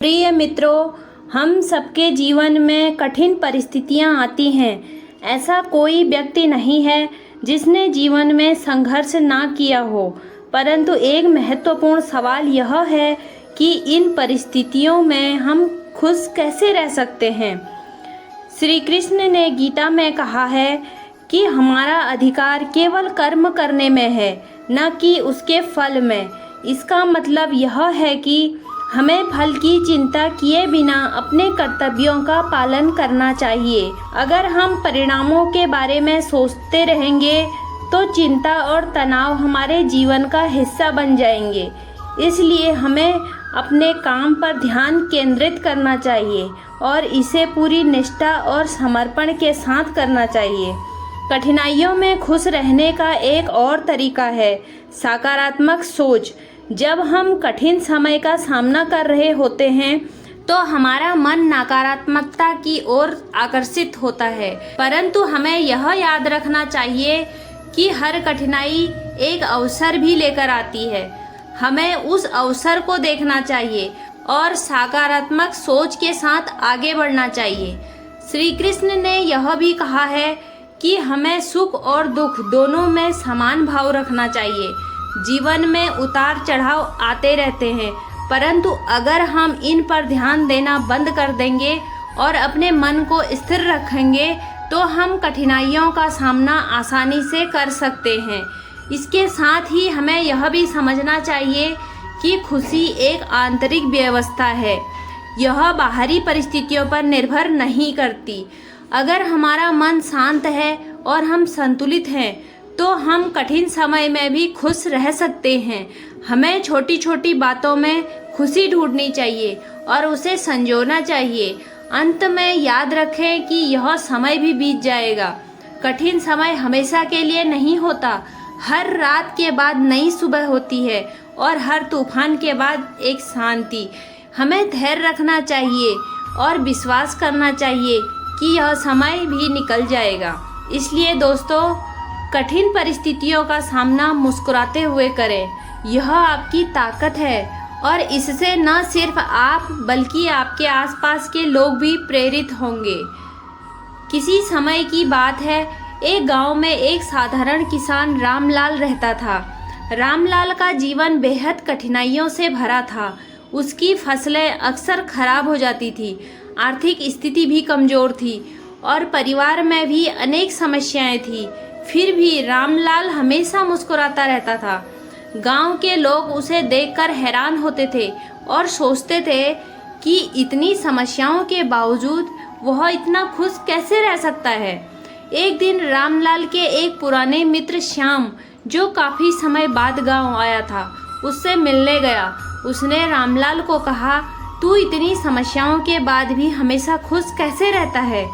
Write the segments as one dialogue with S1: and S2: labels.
S1: प्रिय मित्रों, हम सबके जीवन में कठिन परिस्थितियां आती हैं। ऐसा कोई व्यक्ति नहीं है जिसने जीवन में संघर्ष ना किया हो, परंतु एक महत्वपूर्ण सवाल यह है कि इन परिस्थितियों में हम खुश कैसे रह सकते हैं। श्री कृष्ण ने गीता में कहा है कि हमारा अधिकार केवल कर्म करने में है, न कि उसके फल में। इसका मतलब यह है कि हमें फल की चिंता किए बिना अपने कर्तव्यों का पालन करना चाहिए। अगर हम परिणामों के बारे में सोचते रहेंगे तो चिंता और तनाव हमारे जीवन का हिस्सा बन जाएंगे। इसलिए हमें अपने काम पर ध्यान केंद्रित करना चाहिए और इसे पूरी निष्ठा और समर्पण के साथ करना चाहिए। कठिनाइयों में खुश रहने का एक और तरीका है सकारात्मक सोच। जब हम कठिन समय का सामना कर रहे होते हैं तो हमारा मन नकारात्मकता की ओर आकर्षित होता है, परंतु हमें यह याद रखना चाहिए कि हर कठिनाई एक अवसर भी लेकर आती है। हमें उस अवसर को देखना चाहिए और सकारात्मक सोच के साथ आगे बढ़ना चाहिए। श्री कृष्ण ने यह भी कहा है कि हमें सुख और दुख दोनों में समान भाव रखना चाहिए। जीवन में उतार चढ़ाव आते रहते हैं, परंतु अगर हम इन पर ध्यान देना बंद कर देंगे और अपने मन को स्थिर रखेंगे तो हम कठिनाइयों का सामना आसानी से कर सकते हैं। इसके साथ ही हमें यह भी समझना चाहिए कि खुशी एक आंतरिक व्यवस्था है, यह बाहरी परिस्थितियों पर निर्भर नहीं करती। अगर हमारा मन शांत है और हम संतुलित हैं तो हम कठिन समय में भी खुश रह सकते हैं। हमें छोटी छोटी बातों में खुशी ढूंढनी चाहिए और उसे संजोना चाहिए। अंत में याद रखें कि यह समय भी बीत जाएगा। कठिन समय हमेशा के लिए नहीं होता। हर रात के बाद नई सुबह होती है और हर तूफान के बाद एक शांति। हमें धैर्य रखना चाहिए और विश्वास करना चाहिए कि यह समय भी निकल जाएगा। इसलिए दोस्तों, कठिन परिस्थितियों का सामना मुस्कुराते हुए करें। यह आपकी ताकत है और इससे न सिर्फ आप बल्कि आपके आसपास के लोग भी प्रेरित होंगे। किसी समय की बात है, एक गांव में एक साधारण किसान रामलाल रहता था। रामलाल का जीवन बेहद कठिनाइयों से भरा था। उसकी फसलें अक्सर खराब हो जाती थी, आर्थिक स्थिति भी कमजोर थी और परिवार में भी अनेक समस्याएं थी। फिर भी रामलाल हमेशा मुस्कुराता रहता था। गांव के लोग उसे देखकर हैरान होते थे और सोचते थे कि इतनी समस्याओं के बावजूद वह इतना खुश कैसे रह सकता है। एक दिन रामलाल के एक पुराने मित्र श्याम, जो काफ़ी समय बाद गांव आया था, उससे मिलने गया। उसने रामलाल को कहा, तू इतनी समस्याओं के बाद भी हमेशा खुश कैसे रहता है?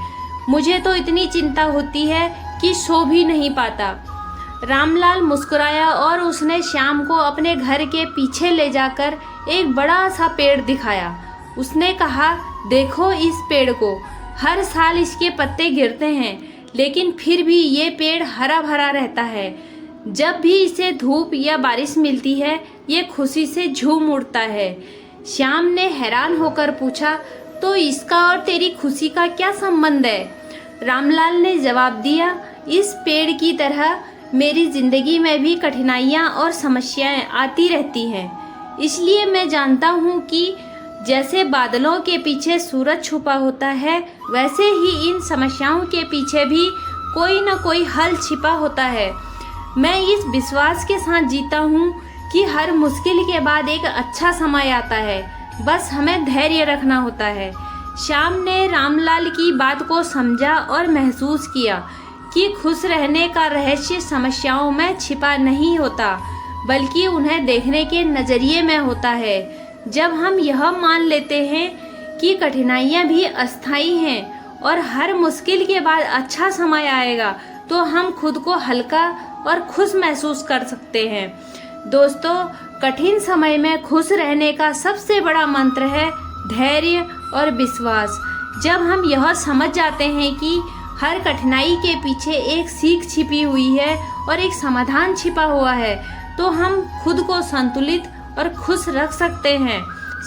S1: मुझे तो इतनी चिंता होती है कि सो भी नहीं पाता। रामलाल मुस्कुराया और उसने श्याम को अपने घर के पीछे ले जाकर एक बड़ा सा पेड़ दिखाया। उसने कहा, देखो इस पेड़ को, हर साल इसके पत्ते गिरते हैं, लेकिन फिर भी ये पेड़ हरा भरा रहता है। जब भी इसे धूप या बारिश मिलती है, ये खुशी से झूम उठता है। श्याम ने हैरान होकर पूछा, तो इसका और तेरी खुशी का क्या संबंध है? रामलाल ने जवाब दिया, इस पेड़ की तरह मेरी जिंदगी में भी कठिनाइयाँ और समस्याएं आती रहती हैं। इसलिए मैं जानता हूँ कि जैसे बादलों के पीछे सूरज छुपा होता है, वैसे ही इन समस्याओं के पीछे भी कोई न कोई हल छिपा होता है। मैं इस विश्वास के साथ जीता हूँ कि हर मुश्किल के बाद एक अच्छा समय आता है, बस हमें धैर्य रखना होता है। श्याम ने रामलाल की बात को समझा और महसूस किया कि खुश रहने का रहस्य समस्याओं में छिपा नहीं होता, बल्कि उन्हें देखने के नज़रिए में होता है। जब हम यह मान लेते हैं कि कठिनाइयाँ भी अस्थायी हैं और हर मुश्किल के बाद अच्छा समय आएगा, तो हम खुद को हल्का और खुश महसूस कर सकते हैं। दोस्तों, कठिन समय में खुश रहने का सबसे बड़ा मंत्र है धैर्य और विश्वास। जब हम यह समझ जाते हैं कि हर कठिनाई के पीछे एक सीख छिपी हुई है और एक समाधान छिपा हुआ है, तो हम खुद को संतुलित और खुश रख सकते हैं।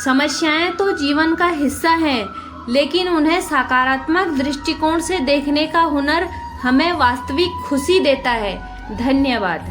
S1: समस्याएं तो जीवन का हिस्सा हैं, लेकिन उन्हें सकारात्मक दृष्टिकोण से देखने का हुनर हमें वास्तविक खुशी देता है। धन्यवाद।